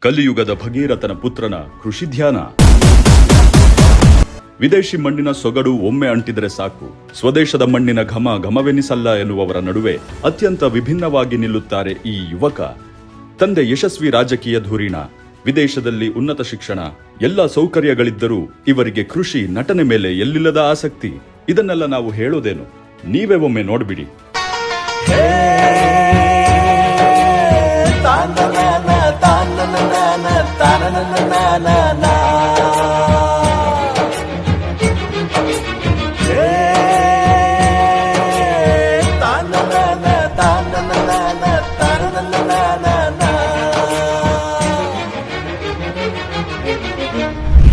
ಕಲಿಯುಗದ ಭಗೀರಥನ ಪುತ್ರನ ಕೃಷಿ ಧ್ಯಾನ. ವಿದೇಶಿ ಮಣ್ಣಿನ ಸೊಗಡು ಒಮ್ಮೆ ಅಂಟಿದರೆ ಸಾಕು, ಸ್ವದೇಶದ ಮಣ್ಣಿನ ಘಮ ಘಮವೆನಿಸಲ್ಲ ಎನ್ನುವವರ ನಡುವೆ ಅತ್ಯಂತ ವಿಭಿನ್ನವಾಗಿ ನಿಲ್ಲುತ್ತಾರೆ ಈ ಯುವಕ. ತಂದೆ ಯಶಸ್ವಿ ರಾಜಕೀಯ ಧುರೀಣ, ವಿದೇಶದಲ್ಲಿ ಉನ್ನತ ಶಿಕ್ಷಣ, ಎಲ್ಲ ಸೌಕರ್ಯಗಳಿದ್ದರೂ ಇವರಿಗೆ ಕೃಷಿ, ನಟನೆ ಮೇಲೆ ಎಲ್ಲಿಲ್ಲದ ಆಸಕ್ತಿ. ಇದನ್ನೆಲ್ಲ ನಾವು ಹೇಳೋದೇನು, ನೀವೇ ಒಮ್ಮೆ ನೋಡ್ಬಿಡಿ.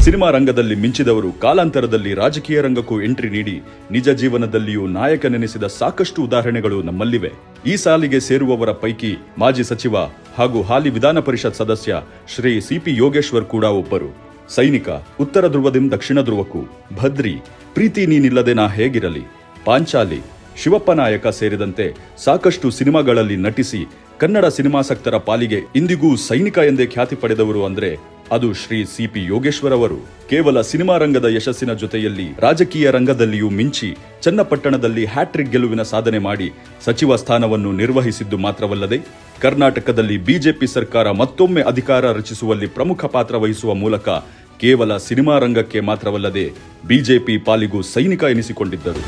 ಸಿನಿಮಾ ರಂಗದಲ್ಲಿ ಮಿಂಚಿದವರು ಕಾಲಾಂತರದಲ್ಲಿ ರಾಜಕೀಯ ರಂಗಕ್ಕೂ ಎಂಟ್ರಿ ನೀಡಿ ನಿಜ ಜೀವನದಲ್ಲಿಯೂ ನಾಯಕನೆನಿಸಿದ ಸಾಕಷ್ಟು ಉದಾಹರಣೆಗಳು ನಮ್ಮಲ್ಲಿವೆ. ಈ ಸಾಲಿಗೆ ಸೇರುವವರ ಪೈಕಿ ಮಾಜಿ ಸಚಿವ ಹಾಗೂ ಹಾಲಿ ವಿಧಾನ ಪರಿಷತ್ ಸದಸ್ಯ ಶ್ರೀ ಸಿಪಿ ಯೋಗೇಶ್ವರ್ ಕೂಡ ಒಬ್ಬರು. ಸೈನಿಕ, ಉತ್ತರ ಧ್ರುವದಿಂದ ದಕ್ಷಿಣ ಧ್ರುವಕ್ಕೂ, ಭದ್ರಿ, ಪ್ರೀತಿ ನೀನಿಲ್ಲದೆ ನಾ ಹೇಗಿರಲಿ, ಪಾಂಚಾಲಿ, ಶಿವಪ್ಪ ನಾಯಕ ಸೇರಿದಂತೆ ಸಾಕಷ್ಟು ಸಿನಿಮಾಗಳಲ್ಲಿ ನಟಿಸಿ ಕನ್ನಡ ಸಿನಿಮಾಸಕ್ತರ ಪಾಲಿಗೆ ಇಂದಿಗೂ ಸೈನಿಕ ಎಂದೇ ಖ್ಯಾತಿ ಪಡೆದವರು ಅಂದ್ರೆ ಅದು ಶ್ರೀ ಸಿಪಿ ಯೋಗೇಶ್ವರ್ ಅವರು. ಕೇವಲ ಸಿನಿಮಾ ರಂಗದ ಯಶಸ್ಸಿನ ಜೊತೆಯಲ್ಲಿ ರಾಜಕೀಯ ರಂಗದಲ್ಲಿಯೂ ಮಿಂಚಿ ಚನ್ನಪಟ್ಟಣದಲ್ಲಿ ಹ್ಯಾಟ್ರಿಕ್ ಗೆಲುವಿನ ಸಾಧನೆ ಮಾಡಿ ಸಚಿವ ಸ್ಥಾನವನ್ನು ನಿರ್ವಹಿಸಿದ್ದು ಮಾತ್ರವಲ್ಲದೆ ಕರ್ನಾಟಕದಲ್ಲಿ ಬಿಜೆಪಿ ಸರ್ಕಾರ ಮತ್ತೊಮ್ಮೆ ಅಧಿಕಾರ ರಚಿಸುವಲ್ಲಿ ಪ್ರಮುಖ ಪಾತ್ರ ವಹಿಸುವ ಮೂಲಕ ಕೇವಲ ಸಿನಿಮಾ ರಂಗಕ್ಕೆ ಮಾತ್ರವಲ್ಲದೆ ಬಿಜೆಪಿ ಪಾಲಿಗೂ ಸೈನಿಕ ಎನಿಸಿಕೊಂಡಿದ್ದರು.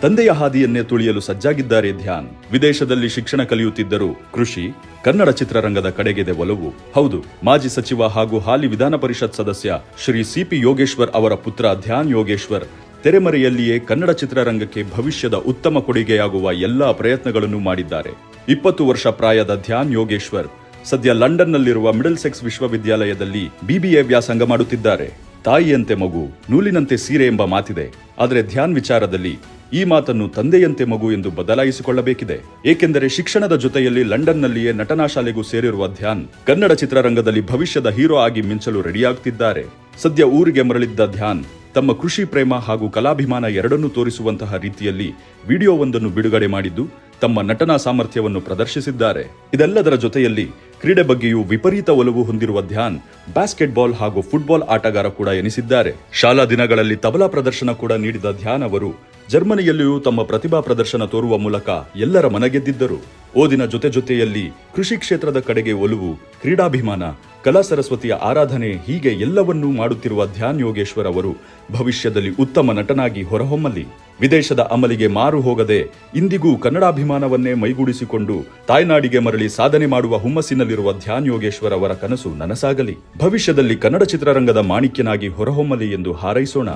ತಂದೆಯ ಹಾದಿಯನ್ನೇ ತುಳಿಯಲು ಸಜ್ಜಾಗಿದ್ದಾರೆ ಧ್ಯಾನ್. ವಿದೇಶದಲ್ಲಿ ಶಿಕ್ಷಣ ಕಲಿಯುತ್ತಿದ್ದರೂ ಕೃಷಿ, ಕನ್ನಡ ಚಿತ್ರರಂಗದ ಕಡೆಗಿದೆ ಒಲವು. ಹೌದು, ಮಾಜಿ ಸಚಿವ ಹಾಗೂ ಹಾಲಿ ವಿಧಾನ ಪರಿಷತ್ ಸದಸ್ಯ ಶ್ರೀ ಸಿಪಿ ಯೋಗೇಶ್ವರ್ ಅವರ ಪುತ್ರ ಧ್ಯಾನ್ ಯೋಗೇಶ್ವರ್ ತೆರೆಮರೆಯಲ್ಲಿಯೇ ಕನ್ನಡ ಚಿತ್ರರಂಗಕ್ಕೆ ಭವಿಷ್ಯದ ಉತ್ತಮ ಕೊಡುಗೆಯಾಗುವ ಎಲ್ಲಾ ಪ್ರಯತ್ನಗಳನ್ನು ಮಾಡಿದ್ದಾರೆ. 20 ವರ್ಷ ಪ್ರಾಯದ ಧ್ಯಾನ್ ಯೋಗೇಶ್ವರ್ ಸದ್ಯ ಲಂಡನ್ನಲ್ಲಿರುವ ಮಿಡಲ್ಸೆಕ್ಸ್ ವಿಶ್ವವಿದ್ಯಾಲಯದಲ್ಲಿ BBA ವ್ಯಾಸಂಗ ಮಾಡುತ್ತಿದ್ದಾರೆ. ತಾಯಿಯಂತೆ ಮಗು, ನೂಲಿನಂತೆ ಸೀರೆ ಎಂಬ ಮಾತಿದೆ. ಆದರೆ ಧ್ಯಾನ್ ವಿಚಾರದಲ್ಲಿ ಈ ಮಾತನ್ನು ತಂದೆಯಂತೆ ಮಗು ಎಂದು ಬದಲಾಯಿಸಿಕೊಳ್ಳಬೇಕಿದೆ. ಏಕೆಂದರೆ ಶಿಕ್ಷಣದ ಜೊತೆಯಲ್ಲಿ ಲಂಡನ್ನಲ್ಲಿಯೇ ನಟನಾ ಶಾಲೆಗೂ ಸೇರಿರುವ ಧ್ಯಾನ್ ಕನ್ನಡ ಚಿತ್ರರಂಗದಲ್ಲಿ ಭವಿಷ್ಯದ ಹೀರೋ ಆಗಿ ಮಿಂಚಲು ರೆಡಿಯಾಗುತ್ತಿದ್ದಾರೆ. ಸದ್ಯ ಊರಿಗೆ ಮರಳಿದ್ದ ಧ್ಯಾನ್ ತಮ್ಮ ಕೃಷಿ ಪ್ರೇಮ ಹಾಗೂ ಕಲಾಭಿಮಾನ ಎರಡನ್ನೂ ತೋರಿಸುವಂತಹ ರೀತಿಯಲ್ಲಿ ವಿಡಿಯೋವೊಂದನ್ನು ಬಿಡುಗಡೆ ಮಾಡಿದ್ದು ತಮ್ಮ ನಟನಾ ಸಾಮರ್ಥ್ಯವನ್ನು ಪ್ರದರ್ಶಿಸಿದ್ದಾರೆ. ಇದೆಲ್ಲದರ ಜೊತೆಯಲ್ಲಿ ಕ್ರೀಡೆ ಬಗ್ಗೆಯೂ ವಿಪರೀತ ಒಲವು ಹೊಂದಿರುವ ಧ್ಯಾನ್ ಬಾಸ್ಕೆಟ್ಬಾಲ್ ಹಾಗೂ ಫುಟ್ಬಾಲ್ ಆಟಗಾರ ಕೂಡ ಎನಿಸಿದ್ದಾರೆ. ಶಾಲಾ ದಿನಗಳಲ್ಲಿ ತಬಲಾ ಪ್ರದರ್ಶನ ಕೂಡ ನೀಡಿದ ಧ್ಯಾನ್ ಅವರು ಜರ್ಮನಿಯಲ್ಲಿಯೂ ತಮ್ಮ ಪ್ರತಿಭಾ ಪ್ರದರ್ಶನ ತೋರುವ ಮೂಲಕ ಎಲ್ಲರ ಮನಗೆದ್ದಿದ್ದರು. ಓದಿನ ಜೊತೆಯಲ್ಲಿ ಕೃಷಿ ಕ್ಷೇತ್ರದ ಕಡೆಗೆ ಒಲವು, ಕ್ರೀಡಾಭಿಮಾನ, ಕಲಾ ಸರಸ್ವತಿಯ ಆರಾಧನೆ, ಹೀಗೆ ಎಲ್ಲವನ್ನೂ ಮಾಡುತ್ತಿರುವ ಧ್ಯಾನ್ ಯೋಗೇಶ್ವರ್ ಅವರು ಭವಿಷ್ಯದಲ್ಲಿ ಉತ್ತಮ ನಟನಾಗಿ ಹೊರಹೊಮ್ಮಲಿ. ವಿದೇಶದ ಅಮಲಿಗೆ ಮಾರು ಹೋಗದೆ ಇಂದಿಗೂ ಕನ್ನಡಾಭಿಮಾನವನ್ನೇ ಮೈಗೂಡಿಸಿಕೊಂಡು ತಾಯ್ನಾಡಿಗೆ ಮರಳಿ ಸಾಧನೆ ಮಾಡುವ ಹುಮ್ಮಸ್ಸಿನಲ್ಲಿರುವ ಧ್ಯಾನ್ ಯೋಗೇಶ್ವರ್ ಅವರ ಕನಸು ನನಸಾಗಲಿ. ಭವಿಷ್ಯದಲ್ಲಿ ಕನ್ನಡ ಚಿತ್ರರಂಗದ ಮಾಣಿಕ್ಯನಾಗಿ ಹೊರಹೊಮ್ಮಲಿ ಎಂದು ಹಾರೈಸೋಣ.